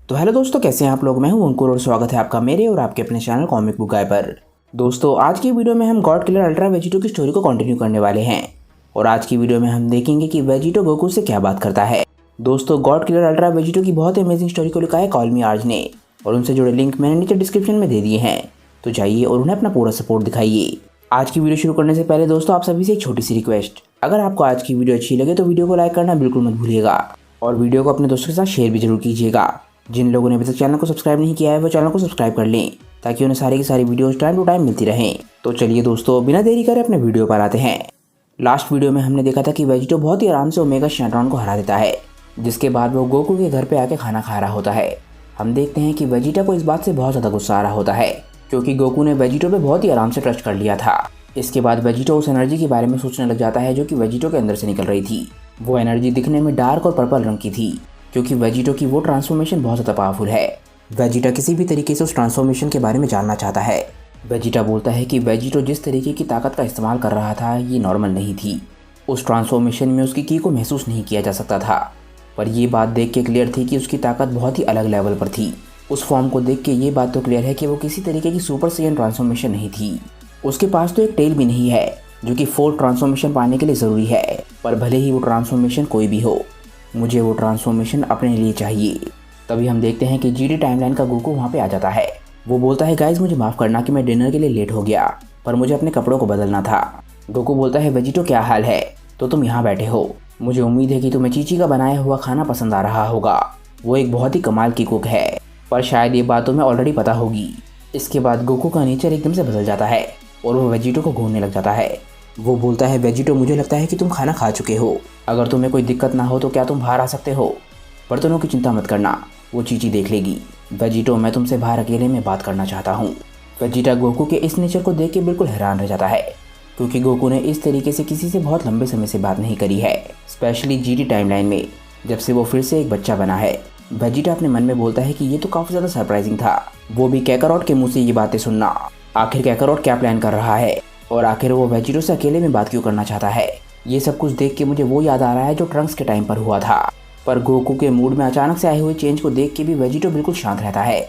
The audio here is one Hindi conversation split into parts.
तो हेलो दोस्तों, कैसे हैं आप लोग। मैं हूं अंकुर और स्वागत है आपका मेरे और आपके अपने चैनल कॉमिक बुक गाय पर। दोस्तों, आज की वीडियो में हम गॉड किलर अल्ट्रा वेजिटो की स्टोरी को कंटिन्यू करने वाले हैं और आज की वीडियो में हम देखेंगे कि वेजिटो गोकू से क्या बात करता है। दोस्तों, गॉड किलर अल्ट्रा वेजिटो की बहुत ही अमेजिंग स्टोरी को लिखा है कॉल मी आर्ज ने और उनसे जुड़े लिंक मैंने नीचे डिस्क्रिप्शन में दे दिए हैं, तो जाइए और उन्हें अपना पूरा सपोर्ट दिखाइए। आज की वीडियो शुरू करने से पहले दोस्तों, आप सभी से एक छोटी सी रिक्वेस्ट, अगर आपको आज की वीडियो अच्छी लगे तो वीडियो को लाइक करना बिल्कुल मत भूलिएगा और वीडियो को अपने दोस्तों के साथ शेयर भी जरूर कीजिएगा। जिन लोगों ने अभी तक चैनल को सब्सक्राइब नहीं किया है वो चैनल को सब्सक्राइब कर लें ताकि उन्हें सारी की सारी वीडियोस टाइम टू टाइम मिलती रहें। तो चलिए दोस्तों, बिना देरी करे अपने वीडियो पर आते हैं। लास्ट वीडियो में हमने देखा था कि वेजिटो बहुत ही आराम से ओमेगा शैंड्रॉन को हरा देता है, जिसके बाद वो गोकू के घर पे आके खाना खा रहा होता है। हम देखते हैं कि वेजिटा को इस बात से बहुत ज़्यादा गुस्सा आ रहा होता है क्योंकि गोकू ने वेजिटो पे बहुत ही आराम से ट्रस्ट कर लिया था। इसके बाद वेजिटो उस एनर्जी के बारे में सोचने लग जाता है जो कि वेजिटो के अंदर से निकल रही थी। वो एनर्जी दिखने में डार्क और पर्पल रंग की थी क्योंकि वेजिटो की वो ट्रांसफॉर्मेशन बहुत ज़्यादा पावरफुल है। वेजिटा किसी भी तरीके से उस ट्रांसफॉर्मेशन के बारे में जानना चाहता है। वेजिटा बोलता है कि वेजिटो जिस तरीके की ताकत का इस्तेमाल कर रहा था ये नॉर्मल नहीं थी। उस ट्रांसफॉर्मेशन में उसकी की को महसूस नहीं किया जा सकता था, पर ये बात देख के क्लियर थी कि उसकी ताकत बहुत ही अलग लेवल पर थी। उस फॉर्म को देख के ये बात तो क्लियर है कि वो किसी तरीके की सुपर सैयन ट्रांसफॉर्मेशन नहीं थी। उसके पास तो एक टेल भी नहीं है जो कि 4 ट्रांसफॉर्मेशन पाने के लिए ज़रूरी है, पर भले ही वो ट्रांसफॉर्मेशन कोई भी हो, मुझे वो ट्रांसफॉर्मेशन अपने लिए चाहिए। तभी हम देखते हैं कि जीडी टाइमलाइन का गोकू वहाँ पे आ जाता है। वो बोलता है, गाइस मुझे माफ़ करना कि मैं डिनर के लिए लेट हो गया, पर मुझे अपने कपड़ों को बदलना था। गोकू बोलता है, वेजिटो क्या हाल है, तो तुम यहाँ बैठे हो। मुझे उम्मीद है कि तुम्हें चीची का बनाया हुआ खाना पसंद आ रहा होगा। वो एक बहुत ही कमाल की कुक है, पर शायद ये बात तुम्हें ऑलरेडी पता होगी। इसके बाद गोकू का नेचर एकदम से बदल जाता है और वो वेजिटो को घूरने लग जाता है। वो बोलता है, वेजिटो मुझे लगता है कि तुम खाना खा चुके हो। अगर तुम्हें कोई दिक्कत ना हो तो क्या तुम बाहर आ सकते हो। बर्तनों की चिंता मत करना, वो चीची देख लेगी। वेजिटो, मैं तुमसे बाहर अकेले में बात करना चाहता हूँ। वेजिटा गोकू के इस नेचर को देख के बिल्कुल हैरान रह जाता है क्योंकि गोकू ने इस तरीके से किसी से बहुत लंबे समय से बात नहीं करी है, स्पेशली जीडी टाइमलाइन में जब से वो फिर से एक बच्चा बना है। वेजिटा अपने मन में बोलता है कि ये तो काफ़ी ज़्यादा सरप्राइजिंग था, वो भी कैकारोट के मुँह से ये बातें सुनना। आखिर कैकारोट क्या प्लान कर रहा है और आखिर वो वेजिटो से अकेले में बात क्यों करना चाहता है। ये सब कुछ देख के मुझे वो याद आ रहा है जो ट्रंक्स के टाइम पर हुआ था। पर गोकू के मूड में अचानक से आए हुए चेंज को देख के भी वेजिटो बिल्कुल शांत रहता है।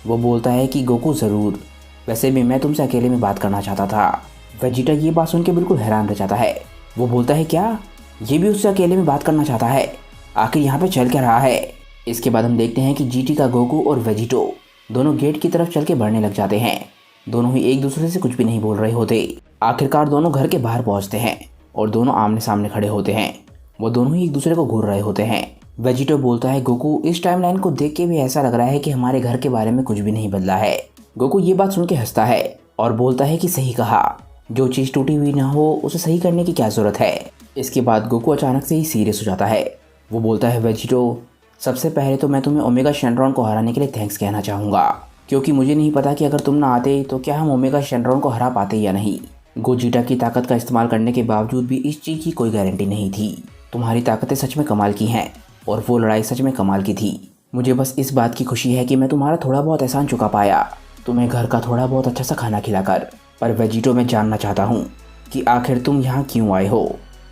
वो बोलता है कि गोकू ज़रूर, वैसे भी मैं तुमसे अकेले में बात करना चाहता था। वेजिटा ये बात सुन के बिल्कुल हैरान रह जाता है। वो बोलता है, क्या ये भी उससे अकेले में बात करना चाहता है, आखिर यहाँ पे चल क्या रहा है। इसके बाद हम देखते हैं कि जीटी का गोकू और वेजिटो दोनों गेट की तरफ चल के बढ़ने लग जाते हैं। दोनों ही एक दूसरे से कुछ भी नहीं बोल रहे होते। आखिरकार दोनों घर के बाहर पहुंचते हैं और दोनों आमने सामने खड़े होते हैं। वो दोनों ही एक दूसरे को घूर रहे होते हैं। वेजिटो बोलता है, गोकू इस टाइमलाइन को देख के भी ऐसा लग रहा है कि हमारे घर के बारे में कुछ भी नहीं बदला है। गोकू ये बात सुन के हंसता है और बोलता है कि सही कहा, जो चीज़ टूटी हुई ना हो उसे सही करने की क्या ज़रूरत है। इसके बाद गोकू अचानक से ही सीरियस हो जाता है। वो बोलता है, वेजिटो सबसे पहले तो मैं तुम्हें ओमेगा शैंड्रॉन को हराने के लिए थैंक्स कहना चाहूँगा क्योंकि मुझे नहीं पता कि अगर तुम ना आते तो क्या हम ओमेगा शैंड्रॉन को हरा पाते या नहीं। गोजिटा की ताकत का इस्तेमाल करने के बावजूद भी इस चीज़ की कोई गारंटी नहीं थी। तुम्हारी ताकतें सच में कमाल की हैं और वो लड़ाई सच में कमाल की थी। मुझे बस इस बात की खुशी है कि मैं तुम्हारा थोड़ा बहुत एहसान चुका पाया, तुम्हें घर का थोड़ा बहुत अच्छा सा खाना खिलाकर। पर वेजिटो, मैं जानना चाहता हूँ कि आखिर तुम यहाँ क्यों आए हो,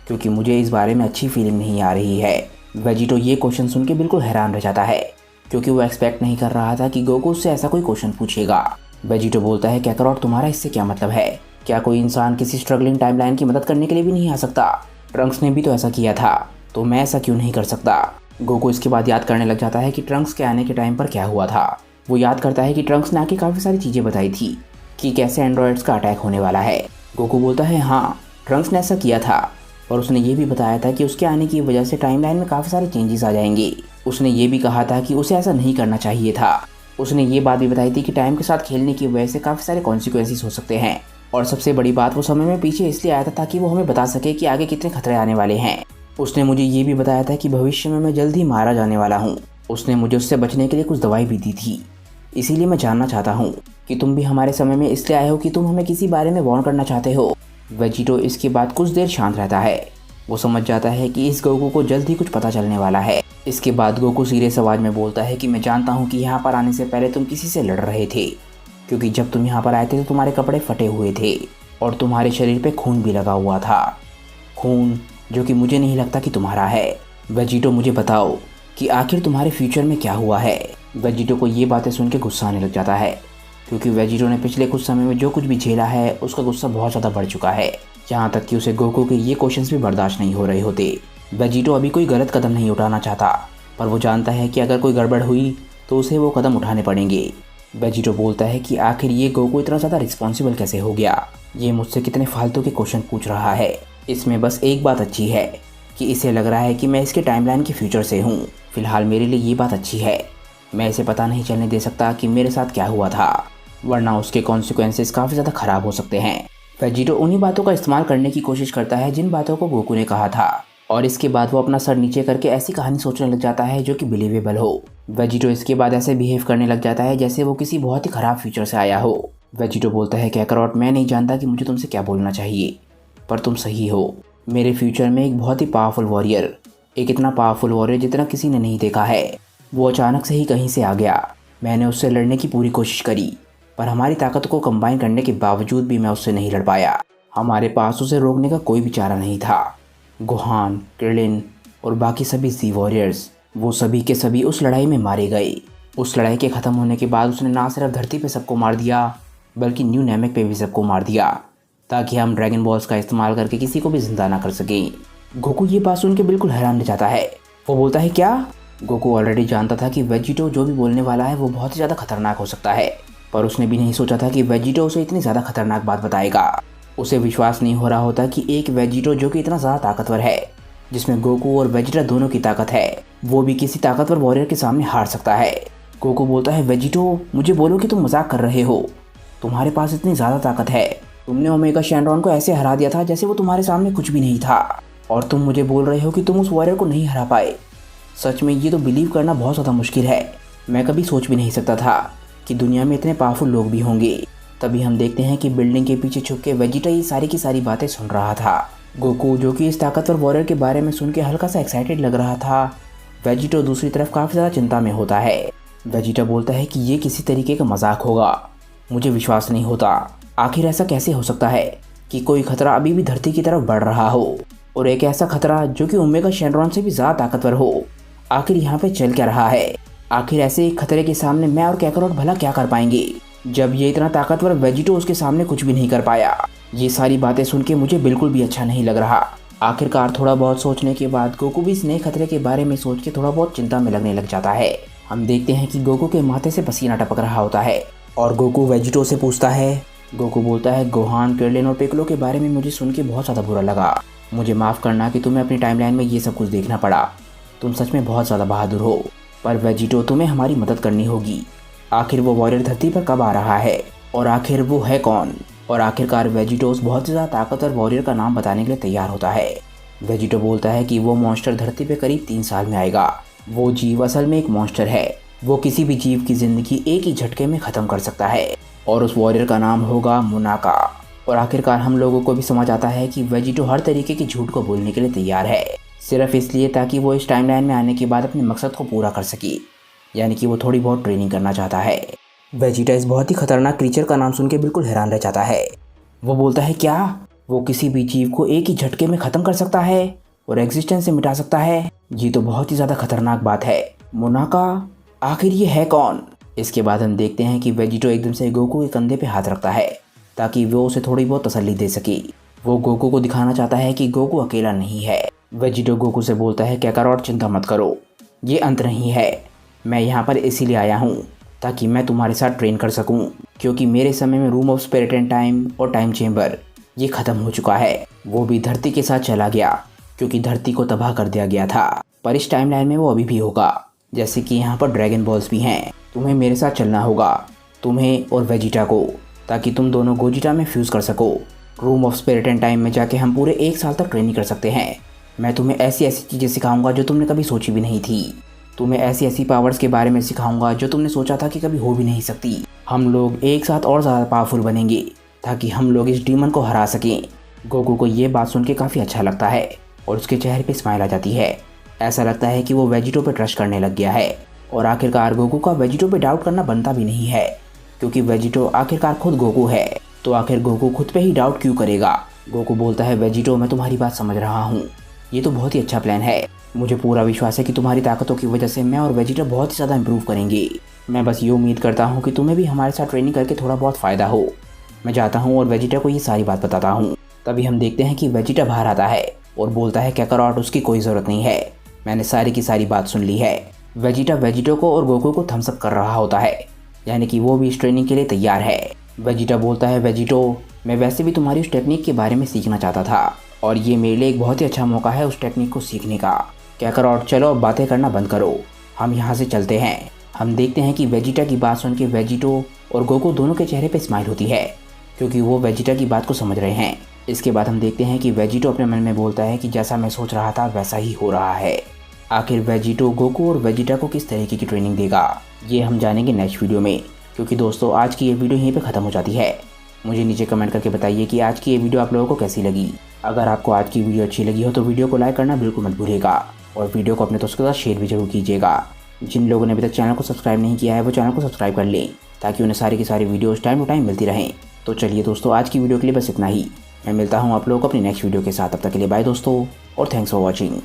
क्योंकि मुझे इस बारे में अच्छी फीलिंग नहीं आ रही है। वेजिटो ये क्वेश्चन सुन के बिल्कुल हैरान रह जाता है क्योंकि वो एक्सपेक्ट नहीं कर रहा था कि गोकू उससे ऐसा कोई क्वेश्चन पूछेगा। वेजिटो बोलता है, कैकारोट तुम्हारा इससे क्या मतलब है। क्या कोई इंसान किसी स्ट्रगलिंग टाइमलाइन की मदद करने के लिए भी नहीं आ सकता। ट्रंक्स ने भी तो ऐसा किया था, तो मैं ऐसा क्यों नहीं कर सकता। गोकू इसके बाद याद करने लग जाता है कि ट्रंक्स के आने के टाइम पर क्या हुआ था। वो याद करता है कि ट्रंक्स ने आके काफ़ी सारी चीज़ें बताई थी कि कैसे एंड्रॉयड्स का अटैक होने वाला है। गोकू बोलता है, हाँ ट्रंक्स ने ऐसा किया था, और उसने ये भी बताया था कि उसके आने की वजह से टाइमलाइन में काफ़ी सारे चेंजेस आ जाएंगे। उसने ये भी कहा था कि उसे ऐसा नहीं करना चाहिए था। उसने ये बात भी बताई थी कि टाइम के साथ खेलने की वजह से काफ़ी सारे कॉन्सिक्वेंसेस हो सकते हैं, और सबसे बड़ी बात, वो समय में पीछे इसलिए आया था ताकि वो हमें बता सके कि आगे कितने खतरे आने वाले हैं। उसने मुझे ये भी बताया था कि भविष्य में मैं जल्द ही मारा जाने वाला हूँ। उसने मुझे उससे बचने के लिए कुछ दवाई भी दी थी। इसीलिए मैं जानना चाहता हूँ कि तुम भी हमारे समय में इसलिए आए हो कि तुम हमें किसी बारे में वार्न करना चाहते हो। वेजिटो इसके बाद कुछ देर शांत रहता है। वो समझ जाता है कि इस गोकू को जल्द ही कुछ पता चलने वाला है। इसके बाद गोकू सीरियस आवाज में बोलता है कि मैं जानता हूँ कि यहाँ पर आने से पहले तुम किसी से लड़ रहे थे, क्योंकि जब तुम यहाँ पर आए थे तो तुम्हारे कपड़े फटे हुए थे और तुम्हारे शरीर पे खून भी लगा हुआ था, खून जो कि मुझे नहीं लगता कि तुम्हारा है। वेजिटो, मुझे बताओ कि आखिर तुम्हारे फ्यूचर में क्या हुआ है। वेजिटो को ये बातें सुन के गुस्सा आने लग जाता है, क्योंकि वेजिटो ने पिछले कुछ समय में जो कुछ भी झेला है उसका गुस्सा बहुत ज़्यादा बढ़ चुका है। यहाँ तक कि उसे गोकू के ये क्वेश्चंस भी बर्दाश्त नहीं हो रहे होते। वेजिटो अभी कोई गलत कदम नहीं उठाना चाहता, पर वो जानता है कि अगर कोई गड़बड़ हुई तो उसे वो कदम उठाने पड़ेंगे। वेजिटो बोलता है कि आखिर ये गोकू इतना ज़्यादा रिस्पॉन्सिबल कैसे हो गया, ये मुझसे कितने फालतू के क्वेश्चन पूछ रहा है। इसमें बस एक बात अच्छी है कि इसे लग रहा है कि मैं इसके टाइमलाइन के फ्यूचर से हूँ। फिलहाल मेरे लिए ये बात अच्छी है, मैं इसे पता नहीं चलने दे सकता कि मेरे साथ क्या हुआ था, वरना उसके कॉन्सिक्वेंसेस काफ़ी ज़्यादा ख़राब हो सकते हैं। वेजिटो उन्हीं बातों का इस्तेमाल करने की कोशिश करता है जिन बातों को गोकू ने कहा था, और इसके बाद वो अपना सर नीचे करके ऐसी कहानी सोचने लग जाता है जो कि बिलीवेबल हो। वेजिटो इसके बाद ऐसे बिहेव करने लग जाता है जैसे वो किसी बहुत ही ख़राब फ्यूचर से आया हो। वेजिटो बोलता है कैकरॉट, मैं नहीं जानता कि मुझे तुमसे क्या बोलना चाहिए, पर तुम सही हो। मेरे फ्यूचर में एक बहुत ही पावरफुल वॉरियर, एक इतना पावरफुल वॉरियर जितना किसी ने नहीं देखा है, वो अचानक से ही कहीं से आ गया। मैंने उससे लड़ने की पूरी कोशिश करी, पर हमारी ताकत को कंबाइन करने के बावजूद भी मैं उससे नहीं लड़ पाया। हमारे पास उसे रोकने का कोई भी चारा नहीं था। गोहान, क्रिलिन और बाकी सभी ज़ी वॉरियर्स, वो सभी के सभी उस लड़ाई में मारे गए। उस लड़ाई के ख़त्म होने के बाद उसने ना सिर्फ धरती पे सबको मार दिया, बल्कि न्यू नैमेक पे भी सबको मार दिया, ताकि हम ड्रैगन बॉल्स का इस्तेमाल करके किसी को भी जिंदा ना कर सकें। गोकू ये बात सुन के बिल्कुल हैरान रह जाता है। वो बोलता है क्या? गोकू ऑलरेडी जानता था कि वेजिटो जो भी बोलने वाला है वो बहुत ही ज़्यादा खतरनाक हो सकता है, पर उसने भी नहीं सोचा था कि वेजिटो उसे इतनी ज़्यादा खतरनाक बात बताएगा। उसे विश्वास नहीं हो रहा होता कि एक वेजिटो जो कि इतना ज़्यादा ताकतवर है, जिसमें गोकू और वेजिटा दोनों की ताकत है, वो भी किसी ताकतवर वॉरियर के सामने हार सकता है। गोकू बोलता है वेजिटो, मुझे बोलो कि तुम मजाक कर रहे हो, तुम्हारे पास इतनी ज़्यादा ताकत है, तुमने ओमेगा शैनरॉन को ऐसे हरा दिया था जैसे वो तुम्हारे सामने कुछ भी नहीं था, और तुम मुझे बोल रहे हो कि तुम उस वॉरियर को नहीं हरा पाए। सच में ये तो बिलीव करना बहुत ज़्यादा मुश्किल है। मैं कभी सोच भी नहीं सकता था कि दुनिया में इतने पावरफुल लोग भी होंगे। तभी हम देखते हैं कि बिल्डिंग के पीछे छुप के वेजिटा ये सारी की सारी बातें सुन रहा था। गोकू जो कि इस ताकतवर वॉरियर के बारे में सुन के हल्का सा एक्साइटेड लग रहा था, वेजिटो दूसरी तरफ काफ़ी ज़्यादा चिंता में होता है। वेजिटा बोलता है कि ये किसी तरीके का मजाक होगा, मुझे विश्वास नहीं होता। आखिर ऐसा कैसे हो सकता है कि कोई खतरा अभी भी धरती की तरफ बढ़ रहा हो, और एक ऐसा खतरा जो कि ओमेगा शैनरॉन से भी ज़्यादा ताकतवर हो। आखिर यहाँ पे चल क्या रहा है? आखिर ऐसे एक खतरे के सामने मैं और कैकरॉट भला क्या कर पाएंगे, जब ये इतना ताकतवर वेजिटो उसके सामने कुछ भी नहीं कर पाया। ये सारी बातें सुन के मुझे बिल्कुल भी अच्छा नहीं लग रहा। आखिरकार थोड़ा बहुत सोचने के बाद गोकू भी इस नए खतरे के बारे में सोच के थोड़ा बहुत चिंता में लगने लग जाता है। हम देखते हैं कि गोकू के माथे से पसीना टपक रहा होता है, और गोकू वेजिटो से पूछता है। गोकू बोलता है गोहान, क्रिलिन और पिक्कोलो के बारे में मुझे सुन के बहुत ज़्यादा बुरा लगा। मुझे माफ़ करना कि तुम्हें अपनी टाइमलाइन में ये सब कुछ देखना पड़ा। तुम सच में बहुत ज़्यादा बहादुर हो, पर वेजिटो तुम्हें हमारी मदद करनी होगी। आखिर वो वॉरियर धरती पर कब आ रहा है, और आखिर वो है कौन? और आखिरकार वेजिटो उस बहुत ज़्यादा ताकतवर वॉरियर का नाम बताने के लिए तैयार होता है। वेजिटो बोलता है कि वो मॉन्स्टर धरती पे करीब 3 साल में आएगा। वो जीव असल में एक मॉन्स्टर है, वो किसी भी जीव की ज़िंदगी एक ही झटके में ख़त्म कर सकता है, और उस वॉरियर का नाम होगा मोनाका। और आखिरकार हम लोगों को भी समझ आता है कि वेजिटो हर तरीके की झूठ को बोलने के लिए तैयार है, सिर्फ इसलिए ताकि वो इस टाइमलाइन में आने के बाद अपने मकसद को पूरा कर सके, यानी कि वो थोड़ी बहुत ट्रेनिंग करना चाहता है। वेजिटा इस बहुत ही खतरनाक क्रीचर का नाम सुन के बिल्कुल हैरान रह जाता है। वो बोलता है क्या? वो किसी भी जीव को एक ही झटके में ख़त्म कर सकता है और एग्जिस्टेंस से मिटा सकता है? ये तो बहुत ही ज़्यादा खतरनाक बात है। मोनाका, आखिर ये है कौन? इसके बाद हम देखते हैं कि वेजिटो एकदम से गोकू के कंधे पे हाथ रखता है ताकि वो उसे थोड़ी बहुत तसल्ली दे सके। वो गोकू को दिखाना चाहता है कि गोकू अकेला नहीं है। वेजिटो गोकू से बोलता है कैकारोट, चिंता मत करो, ये अंत नहीं है। मैं यहाँ पर इसीलिए आया हूँ ताकि मैं तुम्हारे साथ ट्रेन कर सकूँ, क्योंकि मेरे समय में room of spirit and time और टाइम चेम्बर ये ख़त्म हो चुका है। वो भी धरती के साथ चला गया क्योंकि धरती को तबाह कर दिया गया था, पर इस टाइमलाइन में वो अभी भी होगा। जैसे कि यहाँ पर ड्रैगन बॉल्स भी हैं। तुम्हें मेरे साथ चलना होगा, तुम्हें और वेजिटा को, ताकि तुम दोनों गोजिटा में फ्यूज़ कर सको। Room of spirit and time में जाके हम पूरे 1 साल तक ट्रेनिंग कर सकते हैं। मैं तुम्हें ऐसी ऐसी चीज़ें सिखाऊंगा जो तुमने कभी सोची भी नहीं थी। तुम्हें ऐसी ऐसी पावर्स के बारे में सिखाऊंगा जो तुमने सोचा था कि कभी हो भी नहीं सकती। हम लोग एक साथ और ज़्यादा पावरफुल बनेंगे ताकि हम लोग इस डीमन को हरा सकें। गोकू को ये बात सुन के काफ़ी अच्छा लगता है और उसके चेहरे पे स्माइल आ जाती है। ऐसा लगता है कि वो वेजिटो पे ट्रस्ट करने लग गया है। और आखिरकार गोकू का वेजिटो पे डाउट करना बनता भी नहीं है, क्योंकि वेजिटो आखिरकार खुद गोकू है, तो आखिर गोकू खुद पे ही डाउट क्यों करेगा। गोकू बोलता है वेजिटो, मैं तुम्हारी बात समझ रहा हूँ, ये तो बहुत ही अच्छा प्लान है। मुझे पूरा विश्वास है कि तुम्हारी ताकतों की वजह से मैं और वेजिटा बहुत ही ज़्यादा इम्प्रूव करेंगे। मैं बस ये उम्मीद करता हूँ कि तुम्हें भी हमारे साथ ट्रेनिंग करके थोड़ा बहुत फ़ायदा हो। मैं जाता हूँ और वेजिटा को ये सारी बात बताता हूँ। तभी हम देखते हैं कि वेजिटा बाहर आता है और बोलता है काकारोट उसकी कोई ज़रूरत नहीं है, मैंने सारी की सारी बात सुन ली है। वेजिटा वेजिटो को और गोकू को थम्स अप कर रहा होता है, यानी कि वो भी इस ट्रेनिंग के लिए तैयार है। वेजिटा बोलता है वेजिटो, मैं वैसे भी तुम्हारी उस टेक्निक के बारे में सीखना चाहता था और ये मेरे लिए एक बहुत ही अच्छा मौका है उस टेक्निक को सीखने का। काकारोट चलो अब बातें करना बंद करो, हम यहाँ से चलते हैं। हम देखते हैं कि वेजिटा की बात सुन के वेजिटो और गोकू दोनों के चेहरे पे स्माइल होती है, क्योंकि वो वेजिटा की बात को समझ रहे हैं। इसके बाद हम देखते हैं कि वेजिटो अपने मन में बोलता है कि जैसा मैं सोच रहा था वैसा ही हो रहा है। आखिर वेजिटो गोकू और वेजिटा को किस तरीके की ट्रेनिंग देगा, ये हम जानेंगे नेक्स्ट वीडियो में। क्योंकि दोस्तों आज की ये वीडियो यहीं पे ख़त्म हो जाती है। मुझे नीचे कमेंट करके बताइए कि आज की ये वीडियो आप लोगों को कैसी लगी। अगर आपको आज की वीडियो अच्छी लगी हो तो वीडियो को लाइक करना बिल्कुल मत भूलिएगा और वीडियो को अपने दोस्तों के साथ शेयर भी जरूर कीजिएगा। जिन लोगों ने अभी तक चैनल को सब्सक्राइब नहीं किया है वो चैनल को सब्सक्राइब कर लें, ताकि उन्हें सारी की सारी वीडियोस टाइम टू टाइम मिलती रहें। तो चलिए दोस्तों आज की वीडियो के लिए बस इतना ही। मैं मिलता हूँ आप लोगों को अपनी नेक्स्ट वीडियो के साथ। तब तक के लिए बाय दोस्तों और थैंक्स फॉर वॉचिंग।